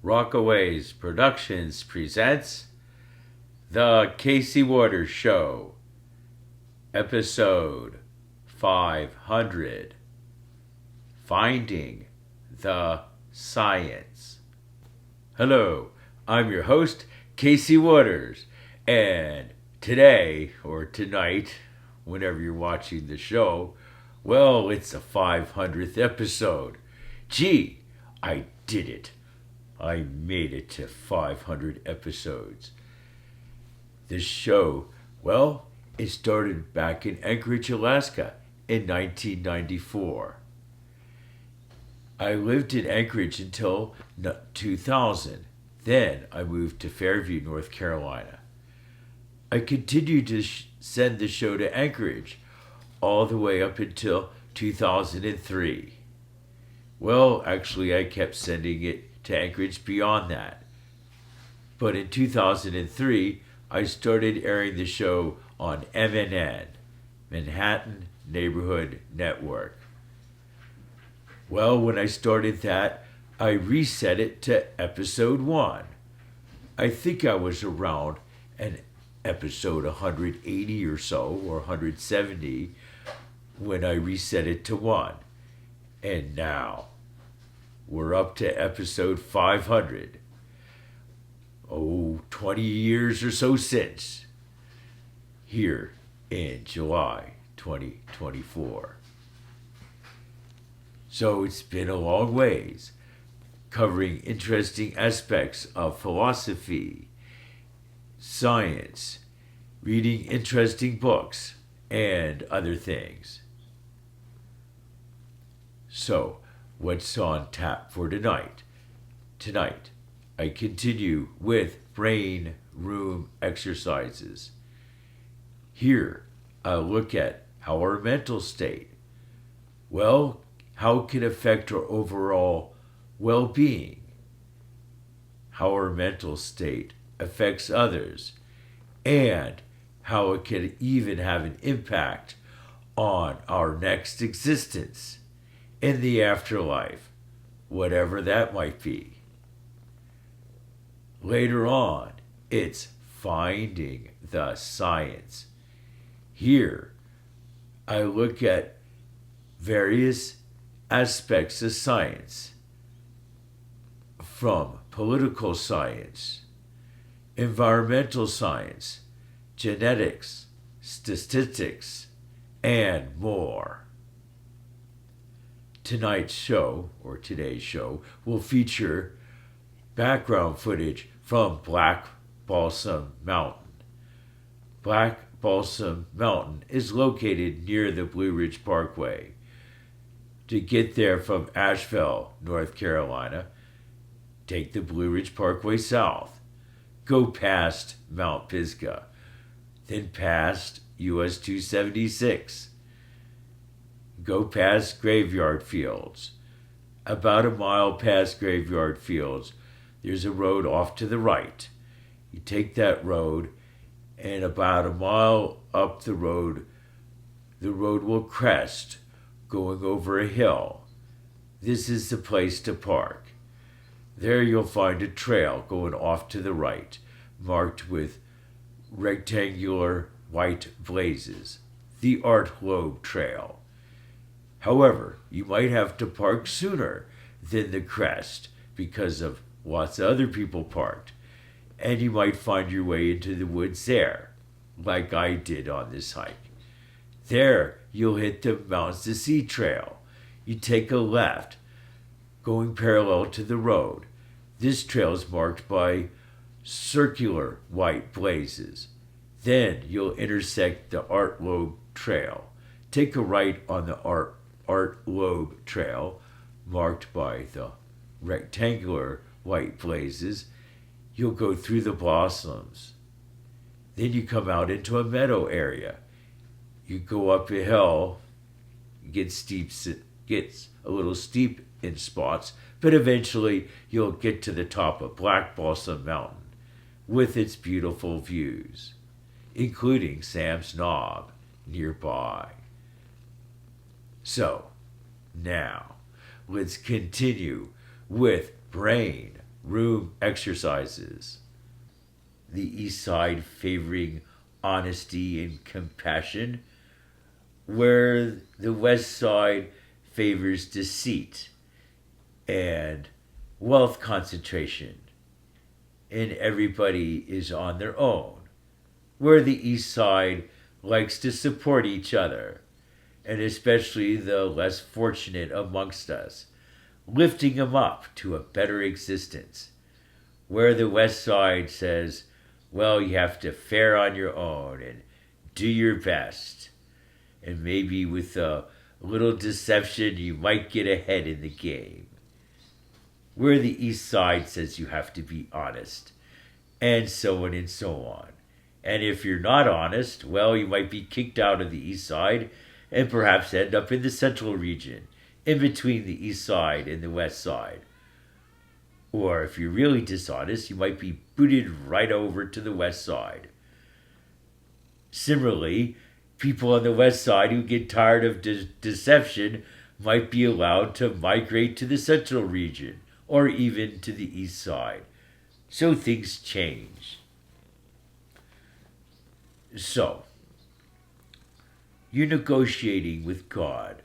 Rockaways Productions presents The Casey Waters Show, Episode 500, Finding the Science. Hello, I'm your host, Casey Waters, and today, or tonight, whenever you're watching the show, well, it's the 500th episode. Gee, I did it. I made it to 500 episodes. This show, well, it started back in Anchorage, Alaska in 1994. I lived in Anchorage until 2000. Then I moved to Fairview, North Carolina. I continued to send the show to Anchorage all the way up until 2003. Well, actually, I kept sending it to Anchorage beyond that. But in 2003, I started airing the show on MNN, Manhattan Neighborhood Network. Well, when I started that, I reset it to episode 1. I think I was around an episode 180 or so, or 170, when I reset it to 1. And now, we're up to episode 500. 20 years or so since. Here in July 2024. So it's been a long ways, covering interesting aspects of philosophy, science, reading interesting books, and other things. So, what's on tap for tonight? Tonight, I continue with brain room exercises. Here, I'll look at how our mental state, well, how it can affect our overall well-being, how our mental state affects others, and how it can even have an impact on our next existence in the afterlife, whatever that might be. Later on, it's finding the science. Here, I look at various aspects of science, from political science, environmental science, genetics, statistics, and more. Tonight's show, or today's show, will feature background footage from Black Balsam Mountain. Black Balsam Mountain is located near the Blue Ridge Parkway. To get there from Asheville, North Carolina, take the Blue Ridge Parkway south. Go past Mount Pisgah, then past US 276. Go past Graveyard Fields. About a mile past Graveyard Fields, there's a road off to the right. You take that road, and about a mile up the road will crest, going over a hill. This is the place to park. There you'll find a trail going off to the right, marked with rectangular white blazes, the Art Loeb Trail. However, you might have to park sooner than the crest because of lots of other people parked, and you might find your way into the woods there, like I did on this hike. There, you'll hit the Mountains to Sea Trail. You take a left, going parallel to the road. This trail is marked by circular white blazes. Then you'll intersect the Art Loeb Trail. Take a right on the Art Loeb Trail, marked by the rectangular white blazes. You'll go through the blossoms. Then you come out into a meadow area. You go up a hill, gets a little steep in spots, but eventually you'll get to the top of Black Balsam Mountain with its beautiful views, including Sam's Knob nearby. So, now, let's continue with brain room exercises. The East Side favoring honesty and compassion, where the West Side favors deceit and wealth concentration, and everybody is on their own, where the East Side likes to support each other, and especially the less fortunate amongst us, lifting them up to a better existence, where the West Side says, well, you have to fare on your own and do your best, and maybe with a little deception you might get ahead in the game, where the East Side says you have to be honest, and so on and so on. And if you're not honest, well, you might be kicked out of the East Side and perhaps end up in the Central region, in between the East Side and the West Side. Or if you're really dishonest, you might be booted right over to the West Side. Similarly, people on the West Side who get tired of deception might be allowed to migrate to the Central region or even to the East Side. So things change. So, you're negotiating with God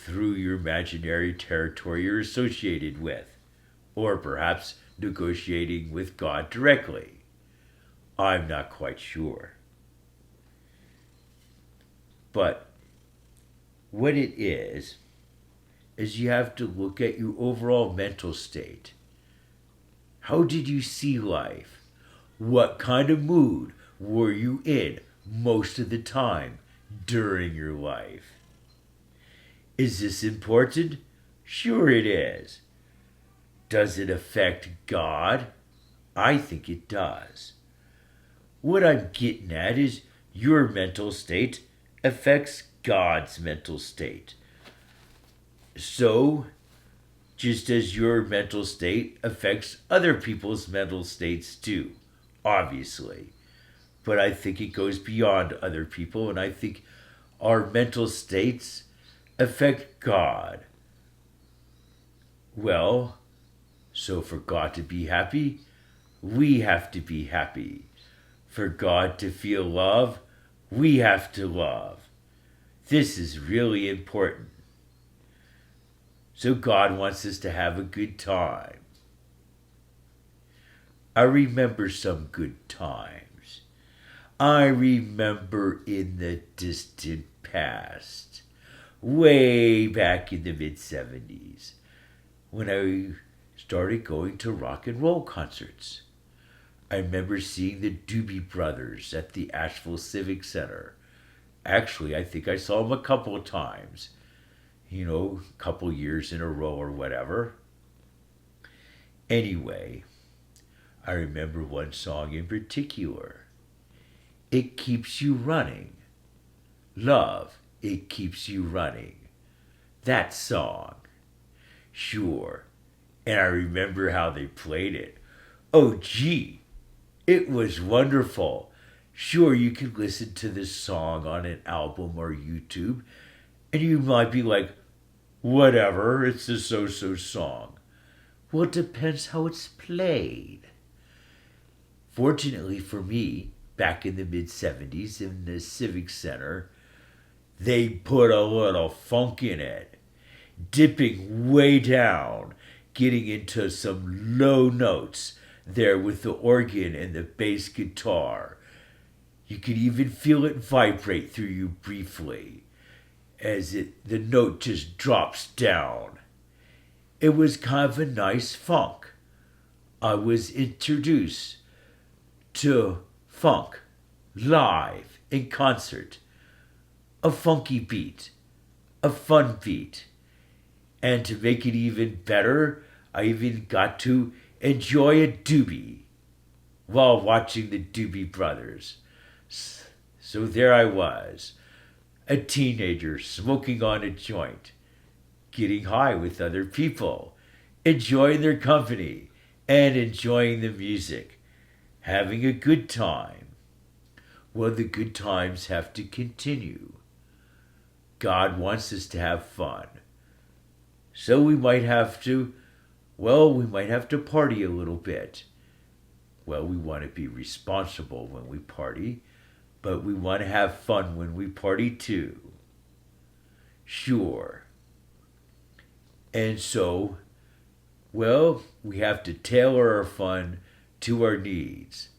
through your imaginary territory you're associated with, or perhaps negotiating with God directly. I'm not quite sure. But what it is you have to look at your overall mental state. How did you see life? What kind of mood were you in most of the time during your life? Is this important? Sure it is. Does it affect God? I think it does. What I'm getting at is your mental state affects God's mental state. So, just as your mental state affects other people's mental states too, obviously. But I think it goes beyond other people, and I think our mental states affect God. Well, so for God to be happy, we have to be happy. For God to feel love, we have to love. This is really important. So God wants us to have a good time. I remember some good times. I remember in the distant past, way back in the mid-70s, when I started going to rock and roll concerts. I remember seeing the Doobie Brothers at the Asheville Civic Center. Actually, I think I saw them a couple of times. A couple years in a row or whatever. Anyway, I remember one song in particular. It keeps you running. Love, it keeps you running. That song. Sure. And I remember how they played it. Oh, gee, it was wonderful. Sure, you can listen to this song on an album or YouTube, and you might be like, whatever, it's a so-so song. Well, it depends how it's played. Fortunately for me, back in the mid-70s in the Civic Center, they put a little funk in it, dipping way down, getting into some low notes there with the organ and the bass guitar. You could even feel it vibrate through you briefly as the note just drops down. It was kind of a nice funk. I was introduced to funk live in concert. A funky beat, a fun beat. And to make it even better, I even got to enjoy a doobie while watching the Doobie Brothers. So there I was, a teenager smoking on a joint, getting high with other people, enjoying their company, and enjoying the music, having a good time. Well, the good times have to continue. God wants us to have fun. So we might have to Well, we might have to party a little bit. Well, we want to be responsible when we party, but we want to have fun when we party too. Sure. And so, well, we have to tailor our fun to our needs,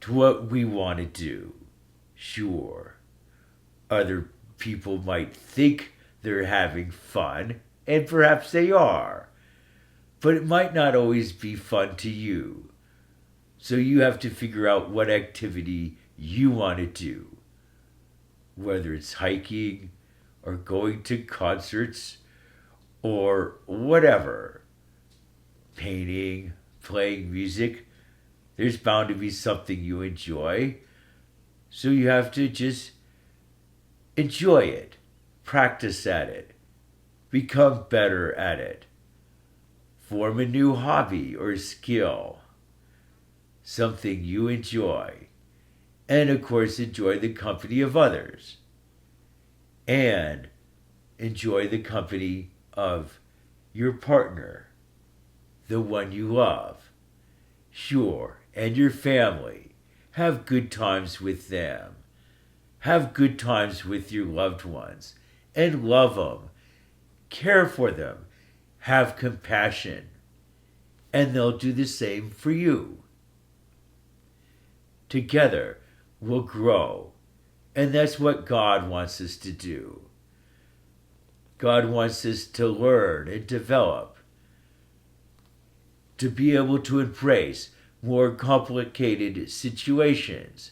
to what we want to do. Sure. Other people might think they're having fun, and perhaps they are, but it might not always be fun to you. So you have to figure out what activity you want to do, whether it's hiking or going to concerts or whatever. Painting, playing music, there's bound to be something you enjoy. So you have to just enjoy it, practice at it, become better at it, form a new hobby or skill, something you enjoy, and of course enjoy the company of others, and enjoy the company of your partner, the one you love, sure, and your family. Have good times with them. Have good times with your loved ones and love them. Care for them. Have compassion. And they'll do the same for you. Together, we'll grow. And that's what God wants us to do. God wants us to learn and develop, to be able to embrace more complicated situations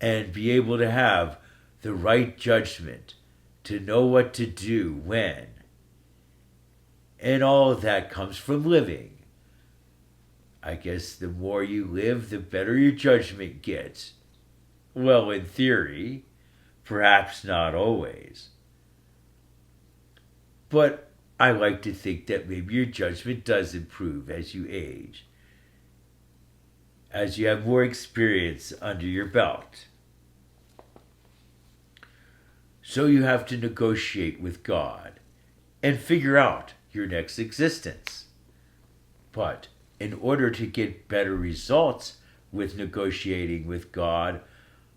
and be able to have the right judgment to know what to do when. And all of that comes from living. I guess the more you live, the better your judgment gets. Well, in theory, perhaps not always. But I like to think that maybe your judgment does improve as you age, as you have more experience under your belt. So you have to negotiate with God and figure out your next existence. But in order to get better results with negotiating with God,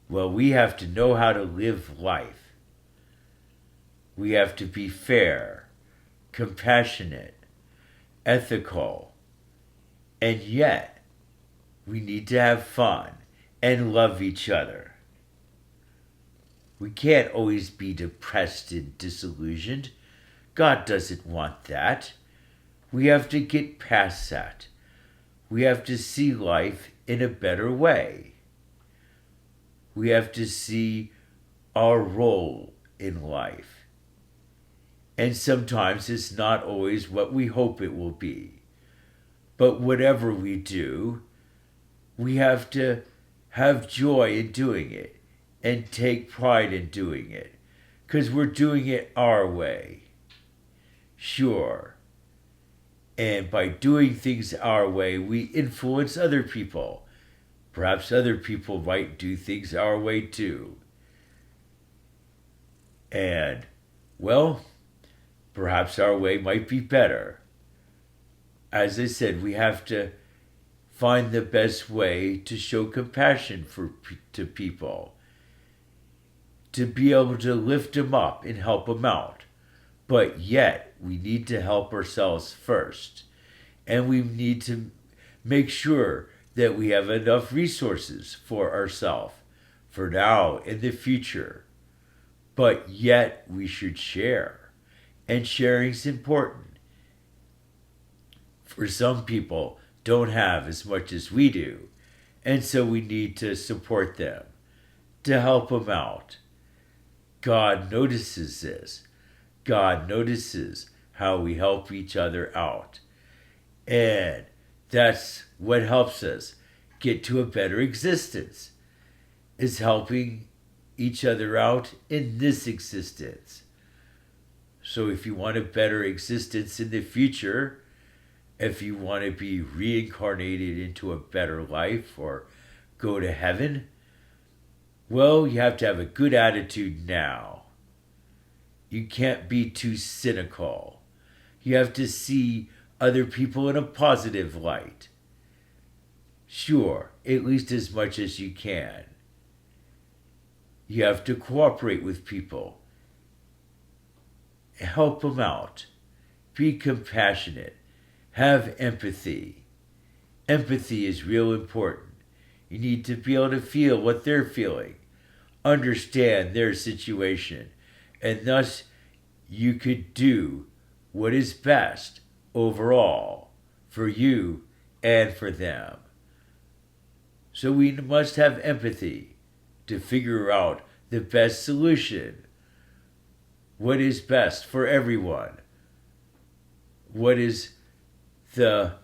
well, we have to know how to live life. We have to be fair, compassionate, ethical, and yet we need to have fun and love each other. We can't always be depressed and disillusioned. God doesn't want that. We have to get past that. We have to see life in a better way. We have to see our role in life. And sometimes it's not always what we hope it will be. But whatever we do, we have to have joy in doing it and take pride in doing it, because we're doing it our way. Sure. And by doing things our way, we influence other people. Perhaps other people might do things our way too. And, well, perhaps our way might be better. As I said, we have to find the best way to show compassion to people, to be able to lift them up and help them out. But yet, we need to help ourselves first. And we need to make sure that we have enough resources for ourselves, for now and the future. But yet, we should share. And sharing is important. For some people, don't have as much as we do. And so we need to support them, to help them out. God notices this. God notices how we help each other out. And that's what helps us get to a better existence, is helping each other out in this existence. So if you want a better existence in the future, if you want to be reincarnated into a better life or go to heaven, well, you have to have a good attitude now. You can't be too cynical. You have to see other people in a positive light. Sure, at least as much as you can. You have to cooperate with people, help them out, be compassionate, have empathy. Empathy is real important. You need to be able to feel what they're feeling, understand their situation, and thus you could do what is best overall for you and for them. So we must have empathy to figure out the best solution. What is best for everyone? What is the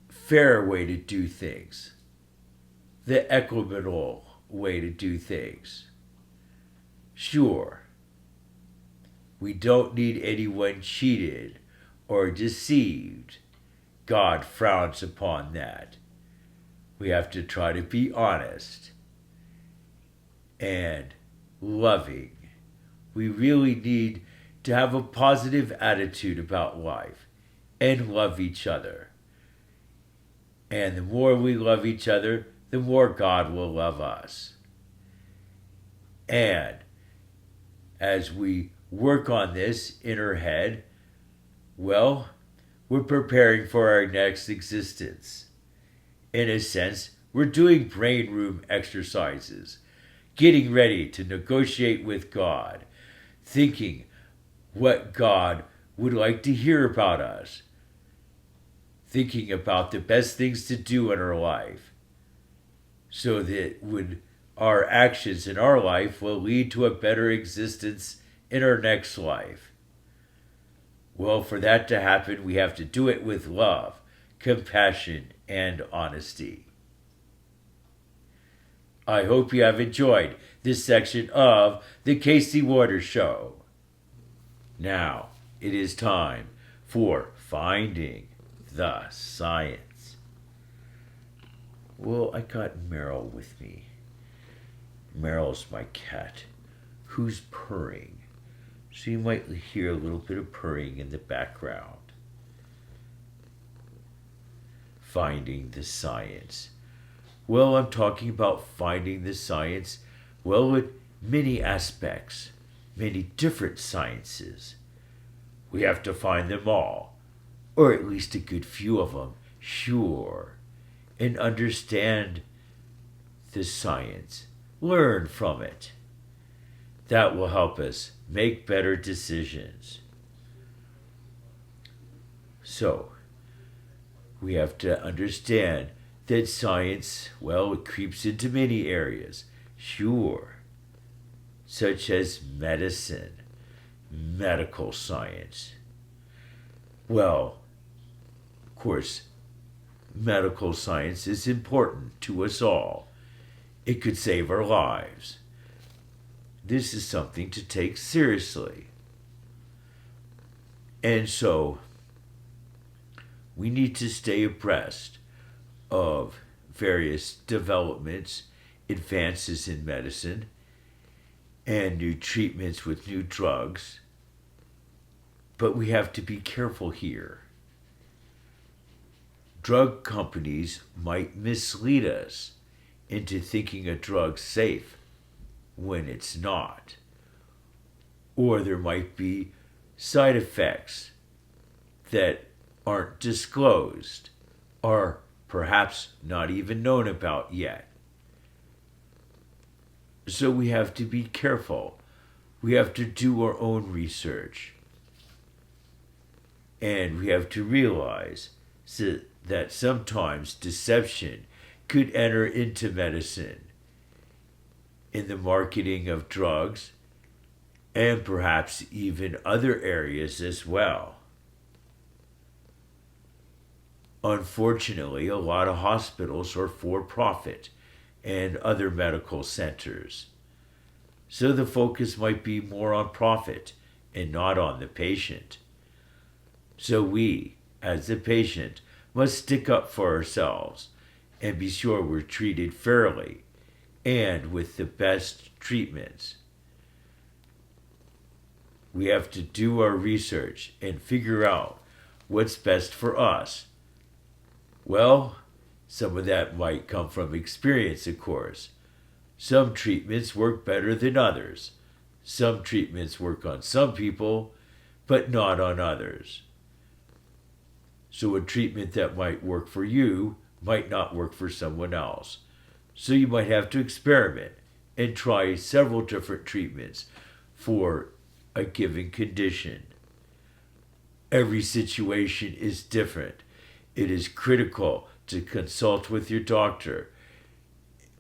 fair way to do things? The equitable way to do things? Sure, we don't need anyone cheated or deceived. God frowns upon that. We have to try to be honest and loving. We really need to have a positive attitude about life and love each other. And the more we love each other, the more God will love us. And as we work on this in our head, well, we're preparing for our next existence. In a sense, we're doing brain room exercises, getting ready to negotiate with God, thinking what God would like to hear about us, thinking about the best things to do in our life, so that our actions in our life will lead to a better existence in our next life. Well, for that to happen, we have to do it with love, compassion, and honesty. I hope you have enjoyed this section of The Casey Waters Show. Now, it is time for Finding the Science. Well, I got Meryl with me. Meryl's my cat, who's purring. So you might hear a little bit of purring in the background. Finding the science. Well, I'm talking about finding the science, well, with many aspects, many different sciences. We have to find them all, or at least a good few of them, sure, and understand the science, learn from it. That will help us make better decisions. So, we have to understand that science, well, it creeps into many areas, sure, such as medicine, medical science. Well, of course, medical science is important to us all. It could save our lives. This is something to take seriously. And so, we need to stay abreast of various developments, advances in medicine, and new treatments with new drugs. But we have to be careful here. Drug companies might mislead us into thinking a drug's safe when it's not. Or there might be side effects that aren't disclosed, or perhaps not even known about yet. So we have to be careful. We have to do our own research. And we have to realize that sometimes deception could enter into medicine, in the marketing of drugs, and perhaps even other areas as well. Unfortunately, a lot of hospitals are for-profit and other medical centers. So the focus might be more on profit and not on the patient. So we, as the patient, must stick up for ourselves and be sure we're treated fairly and with the best treatments. We have to do our research and figure out what's best for us? Well, some of that might come from experience, of course. Some treatments work better than others. Some treatments work on some people, but not on others. So a treatment that might work for you might not work for someone else. So you might have to experiment and try several different treatments for a given condition. Every situation is different. It is critical to consult with your doctor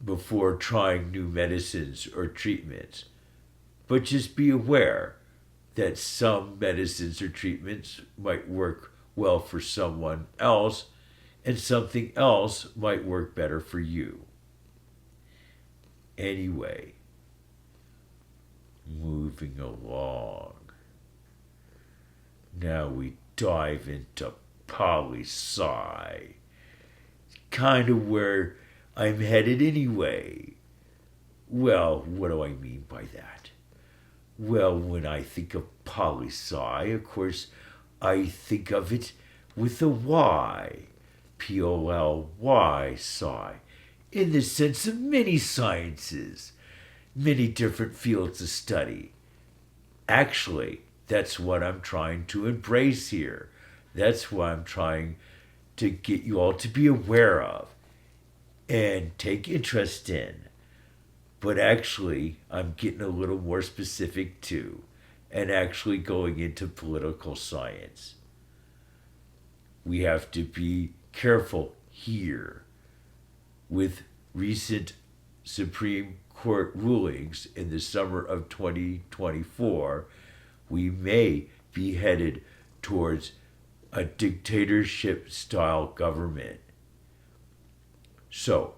before trying new medicines or treatments. But just be aware that some medicines or treatments might work well for someone else, and something else might work better for you. Anyway, moving along. Now we dive into poli-sci. Kind of where I'm headed anyway. Well, what do I mean by that? Well, when I think of poli-sci, of course, I think of it with a Y. P-O-L-Y, sci. In the sense of many sciences, many different fields of study. Actually, that's what I'm trying to embrace here. That's what I'm trying to get you all to be aware of and take interest in. But actually, I'm getting a little more specific too, and actually going into political science. We have to be careful here. With recent Supreme Court rulings in the summer of 2024, we may be headed towards a dictatorship-style government. So,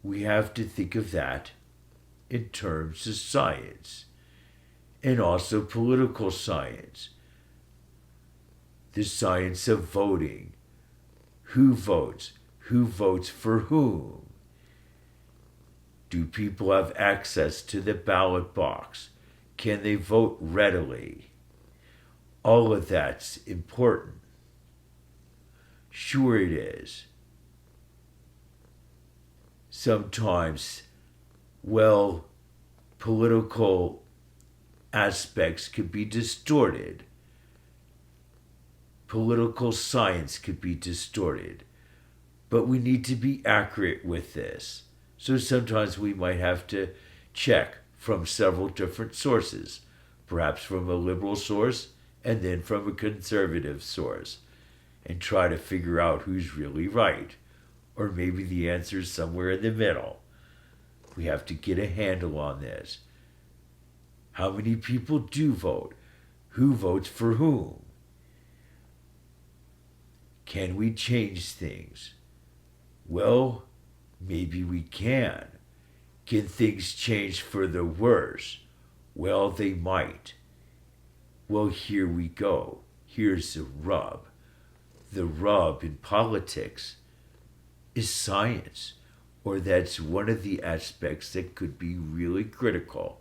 we have to think of that in terms of science and also political science. The science of voting. Who votes? Who votes for whom? Do people have access to the ballot box? Can they vote readily? All of that's important. Sure it is. Sometimes, well, political aspects could be distorted. Political science could be distorted. But we need to be accurate with this. So sometimes we might have to check from several different sources, perhaps from a liberal source and then from a conservative source, and try to figure out who's really right. Or maybe the answer is somewhere in the middle. We have to get a handle on this. How many people do vote? Who votes for whom? Can we change things? Well, maybe we can. Can things change for the worse? Well, they might. Well, here we go. Here's the rub. The rub in politics is science, or that's one of the aspects that could be really critical.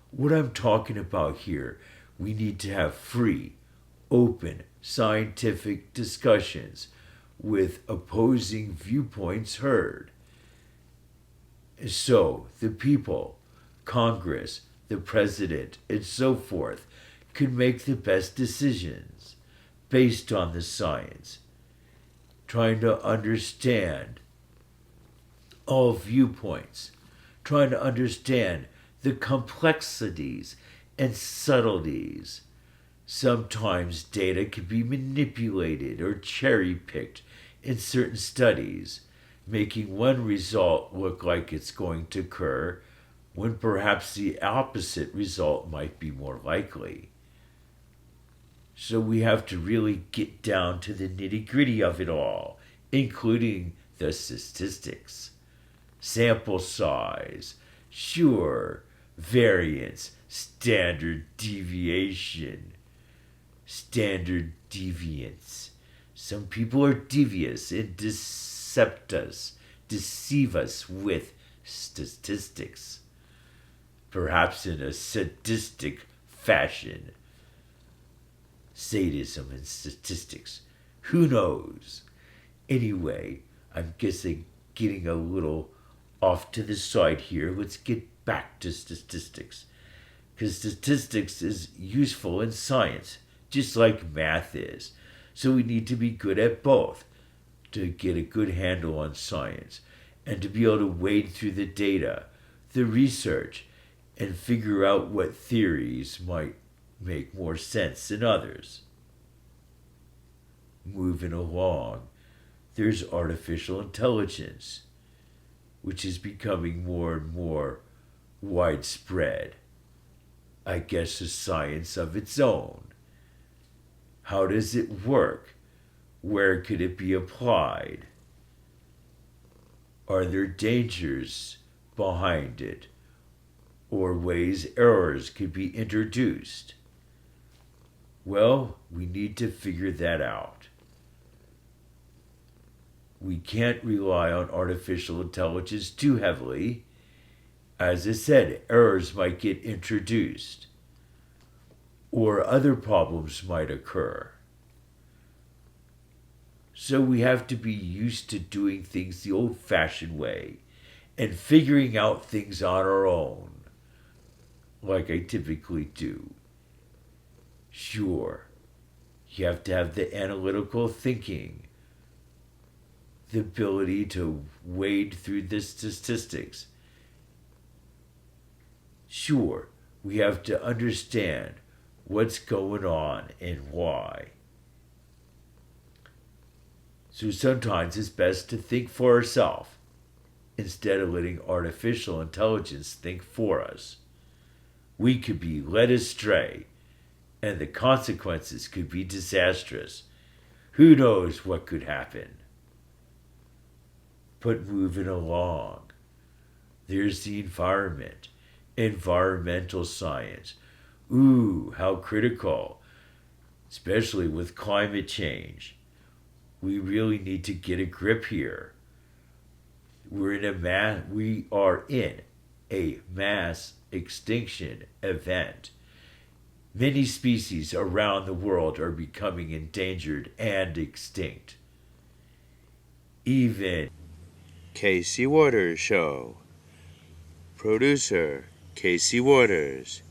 What I'm talking about here, we need to have free, open, scientific discussions with opposing viewpoints heard. So the people, Congress, the president, and so forth could make the best decisions based on the science, trying to understand all viewpoints, trying to understand the complexities and subtleties. Sometimes data can be manipulated or cherry-picked in certain studies, making one result look like it's going to occur when perhaps the opposite result might be more likely. So we have to really get down to the nitty-gritty of it all, including the statistics, sample size, sure, variance, standard deviation, standard deviance. Some people are devious and deceive us with statistics, perhaps in a sadistic fashion. sadism and statistics. Who knows? Anyway, I'm guessing getting a little off to the side here. Let's get back to statistics. Because statistics is useful in science, just like math is. So we need to be good at both to get a good handle on science and to be able to wade through the data, the research, and figure out what theories might make more sense than others. Moving along, there's artificial intelligence, which is becoming more and more widespread. I guess a science of its own. How does it work? Where could it be applied? Are there dangers behind it, or ways errors could be introduced? Well, we need to figure that out. We can't rely on artificial intelligence too heavily. As I said, errors might get introduced, or other problems might occur. So we have to be used to doing things the old-fashioned way and figuring out things on our own, like I typically do. Sure, you have to have the analytical thinking, the ability to wade through the statistics. Sure, we have to understand what's going on and why. So sometimes it's best to think for ourselves instead of letting artificial intelligence think for us. We could be led astray, and the consequences could be disastrous. Who knows what could happen? But moving along, there's the environment, environmental science. Ooh, how critical, especially with climate change. We really need to get a grip here. We are in a mass extinction event. Many species around the world are becoming endangered and extinct. Even Casey Waters Show. Producer Casey Waters.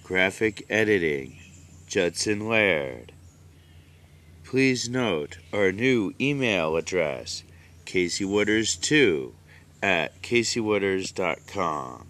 Graphic editing Judson Laird. Please note our new email address, CaseyWaters2 at CaseyWaters.com.